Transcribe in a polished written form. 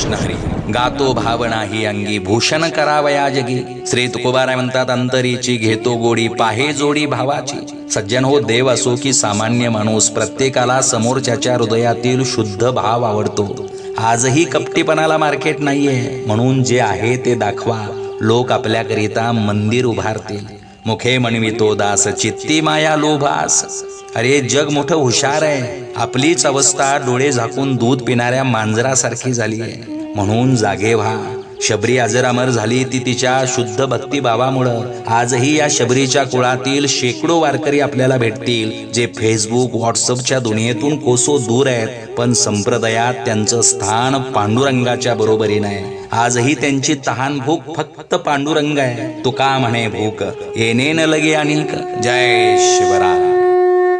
कृष्ण हरी. गातो भाव नाही अंगी भूषण करावया जगी. श्री तुकोबाराय म्हणतात, अंतरीची घेतो गोडी पाहे जोडी भावाची. सज्जन हो, देव असो की सामान्य माणूस, प्रत्येकाला समोरच्याच्या हृदयातील शुद्ध भाव आवडतो. आजही कपटीपणाला मार्केट नाहीये, म्हणून जे आहे ते दाखवा. लोक आपल्याकरिता मंदिर उभारतील. मुखे म्हणवितो दास चित्ती माया लोभास. अरे जग मोठं हुशार आहे, आपलीच अवस्था डोळे झाकून दूध पिणाऱ्या मांजरासारखी झाली आहे. म्हणून जागे व्हा. शबरी अजरामर झाली ती तिच्या शुद्ध भक्तिभावामुळं. आजही या शबरीच्या कुळातील शेकडो वारकरी आपल्याला भेटतील, जे फेसबुक व्हॉट्सअपच्या दुनियेतून कोसो दूर आहेत, पण संप्रदायात त्यांचं स्थान पांडुरंगाच्या बरोबरीनं आहे. आजही त्यांची तहान भूक फक्त पांडुरंग आहे. तुका म्हणे भूक येणे न लगे अनेक. जय शिवराय.